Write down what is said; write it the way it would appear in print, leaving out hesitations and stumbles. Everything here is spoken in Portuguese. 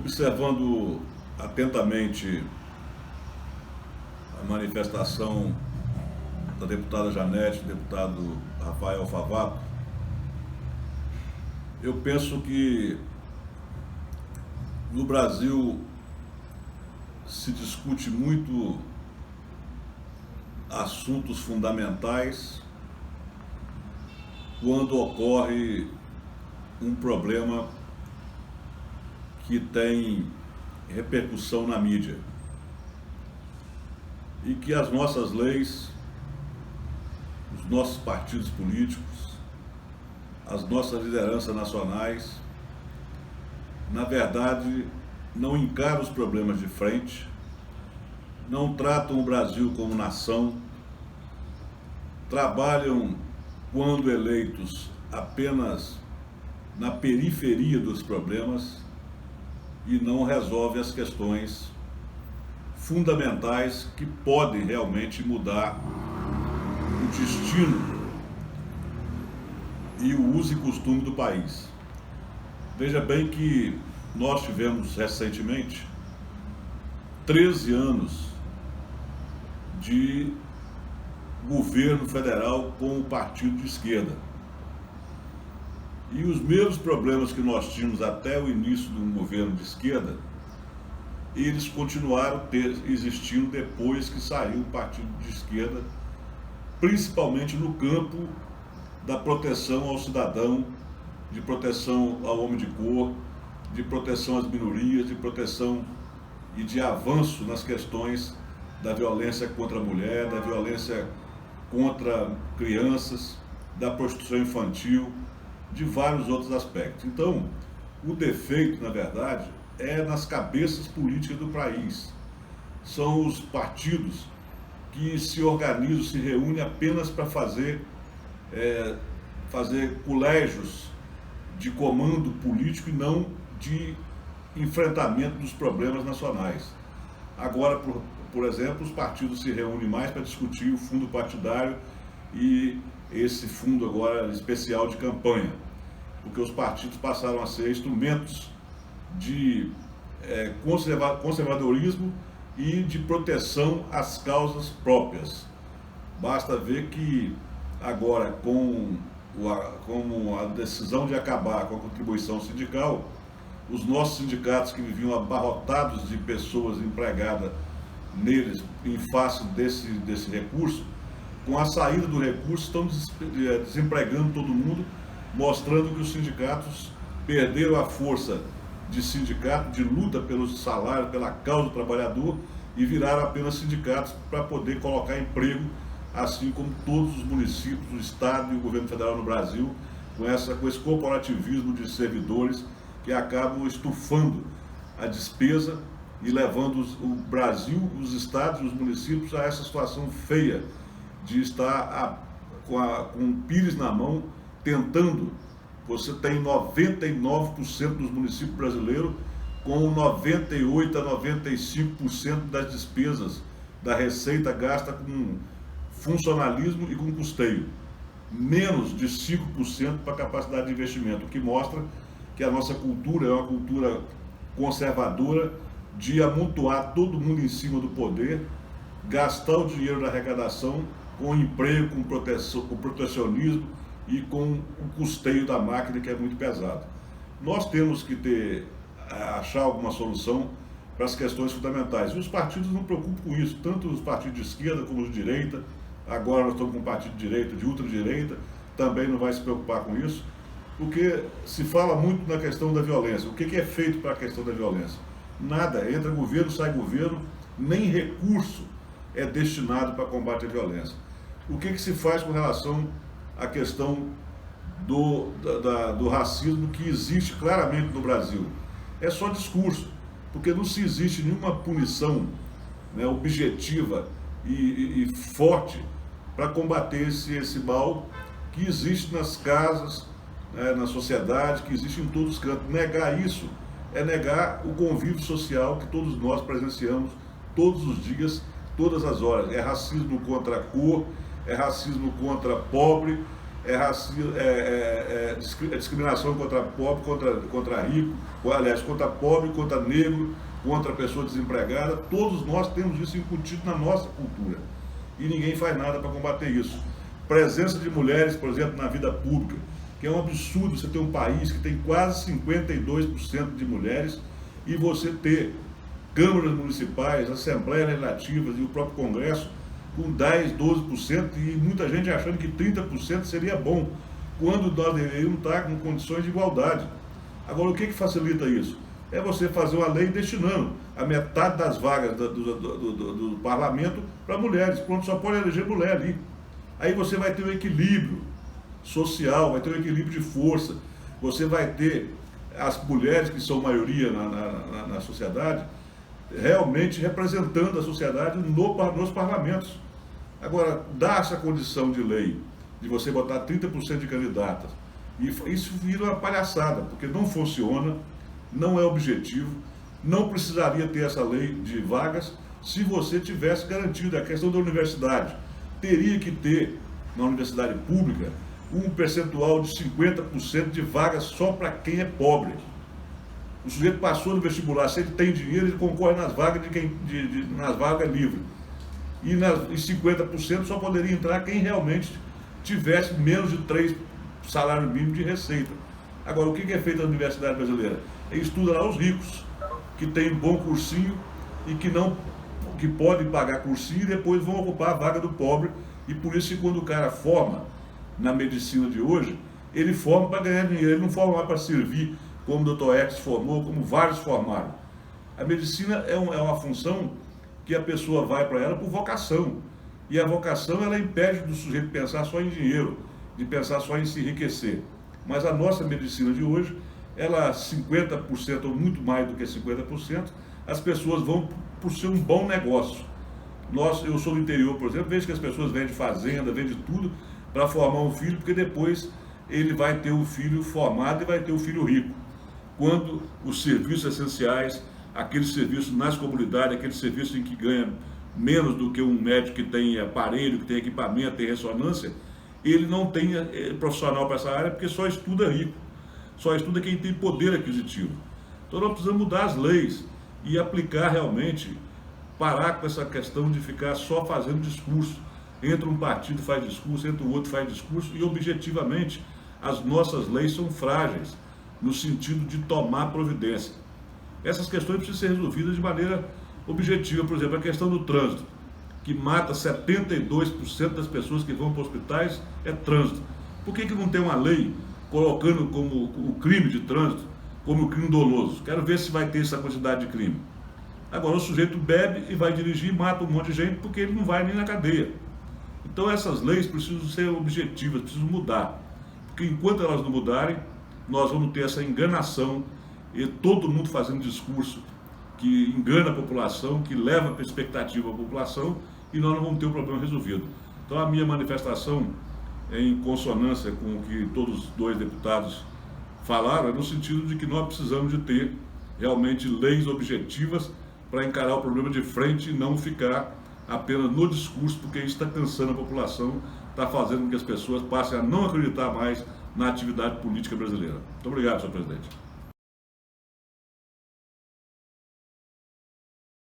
Observando atentamente a manifestação da deputada Janete, deputado Rafael Favato, eu penso que no Brasil se discute muito assuntos fundamentais quando ocorre um problema que tem repercussão na mídia e que as nossas leis, os nossos partidos políticos, as nossas lideranças nacionais, na verdade, não encaram os problemas de frente, não tratam o Brasil como nação, trabalham, quando eleitos, apenas na periferia dos problemas e não resolvem as questões fundamentais que podem realmente mudar o destino e o uso e costume do país. Veja bem que nós tivemos recentemente 13 anos de governo federal com o partido de esquerda. E os mesmos problemas que nós tínhamos até o início do governo de esquerda, eles continuaram existindo depois que saiu o partido de esquerda, principalmente no campo da proteção ao cidadão, de proteção ao homem de cor, de proteção às minorias, de proteção e de avanço nas questões da violência contra a mulher, da violência contra crianças, da prostituição infantil, de vários outros aspectos. Então, o defeito, na verdade, é nas cabeças políticas do país. São os partidos que se organizam, se reúnem apenas para fazer colégios de comando político e não de enfrentamento dos problemas nacionais. Agora, por exemplo, os partidos se reúnem mais para discutir o fundo partidário e esse fundo agora especial de campanha, porque os partidos passaram a ser instrumentos de conservadorismo e de proteção às causas próprias. Basta ver que agora, com a decisão de acabar com a contribuição sindical, os nossos sindicatos que viviam abarrotados de pessoas empregadas neles em face desse recurso, com a saída do recurso estão desempregando todo mundo, mostrando que os sindicatos perderam a força de sindicato, de luta pelos salários, pela causa do trabalhador, e viraram apenas sindicatos para poder colocar emprego, assim como todos os municípios, o Estado e o governo federal no Brasil, com esse corporativismo de servidores que acabam estufando a despesa e levando o Brasil, os estados e os municípios a essa situação feia de estar com o pires na mão, tentando. Você tem 99% dos municípios brasileiros com 98% a 95% das despesas da receita gasta com funcionalismo e com custeio. Menos de 5% para capacidade de investimento, o que mostra que a nossa cultura é uma cultura conservadora de amontoar todo mundo em cima do poder, gastar o dinheiro da arrecadação com emprego, com protecionismo e com o custeio da máquina, que é muito pesado. Nós temos que achar alguma solução para as questões fundamentais. E os partidos não preocupam com isso, tanto os partidos de esquerda como os de direita. Agora nós estamos com um partido de direita, de ultradireita, também não vai se preocupar com isso, porque se fala muito na questão da violência. O que é feito para a questão da violência? Nada, entra governo, sai governo, nem recurso é destinado para combate à violência. O que se faz com relação à questão do racismo que existe claramente no Brasil? É só discurso, porque não se existe nenhuma punição, né, objetiva e forte para combater esse mal que existe nas casas, né, na sociedade, que existe em todos os cantos. Negar isso é negar o convívio social que todos nós presenciamos todos os dias, todas as horas. É racismo contra a cor, é racismo contra pobre, é discriminação contra pobre, contra rico, ou, aliás, contra pobre, contra negro, contra pessoa desempregada. Todos nós temos isso incutido na nossa cultura e ninguém faz nada para combater isso. Presença de mulheres, por exemplo, na vida pública, que é um absurdo você ter um país que tem quase 52% de mulheres e você ter câmaras municipais, assembleias legislativas e o próprio Congresso com 10%, 12% e muita gente achando que 30% seria bom, quando nós deveríamos estar com condições de igualdade. Agora, o que facilita isso? É você fazer uma lei destinando a metade das vagas do parlamento para mulheres. Pronto, só pode eleger mulher ali. Aí você vai ter um equilíbrio social, vai ter um equilíbrio de força. Você vai ter as mulheres, que são maioria na sociedade, realmente representando a sociedade nos parlamentos. Agora, dar essa condição de lei, de você botar 30% de candidatas, e isso vira uma palhaçada, porque não funciona, não é objetivo, não precisaria ter essa lei de vagas se você tivesse garantido a questão da universidade. Teria que ter, na universidade pública, um percentual de 50% de vagas só para quem é pobre. O sujeito passou no vestibular, se ele tem dinheiro, ele concorre nas vagas nas vagas livres. E 50% só poderia entrar quem realmente tivesse menos de 3 salários mínimos de receita. Agora, o que é feito na universidade brasileira? Estuda lá os ricos, que têm bom cursinho e que podem pagar cursinho e depois vão ocupar a vaga do pobre. E por isso que quando o cara forma na medicina de hoje, ele forma para ganhar dinheiro, ele não forma mais para servir, como o Dr. X formou, como vários formaram. A medicina é uma função que a pessoa vai para ela por vocação. E a vocação, ela impede do sujeito pensar só em dinheiro, de pensar só em se enriquecer. Mas a nossa medicina de hoje, ela 50% ou muito mais do que 50%, as pessoas vão por ser um bom negócio. Eu sou do interior, por exemplo, vejo que as pessoas vendem fazenda, vendem tudo para formar um filho, porque depois ele vai ter um filho formado e vai ter um filho rico. Quando os serviços essenciais, aqueles serviços nas comunidades, aqueles serviços em que ganha menos do que um médico que tem aparelho, que tem equipamento, tem ressonância, ele não tem profissional para essa área porque só estuda rico, só estuda quem tem poder aquisitivo. Então nós precisamos mudar as leis e aplicar realmente, parar com essa questão de ficar só fazendo discurso. Entra um partido faz discurso, entra o outro faz discurso e objetivamente as nossas leis são frágeis no sentido de tomar providência. Essas questões precisam ser resolvidas de maneira objetiva. Por exemplo, a questão do trânsito, que mata 72% das pessoas que vão para hospitais, é trânsito. Por que não tem uma lei colocando como o crime de trânsito como o crime doloso? Quero ver se vai ter essa quantidade de crime. Agora, o sujeito bebe e vai dirigir e mata um monte de gente porque ele não vai nem na cadeia. Então, essas leis precisam ser objetivas, precisam mudar. Porque enquanto elas não mudarem, nós vamos ter essa enganação e todo mundo fazendo discurso que engana a população, que leva a expectativa à população e nós não vamos ter o problema resolvido. Então a minha manifestação é em consonância com o que todos os dois deputados falaram, é no sentido de que nós precisamos de ter realmente leis objetivas para encarar o problema de frente e não ficar apenas no discurso, porque isso está cansando a população, está fazendo com que as pessoas passem a não acreditar mais na atividade política brasileira. Muito obrigado, senhor presidente.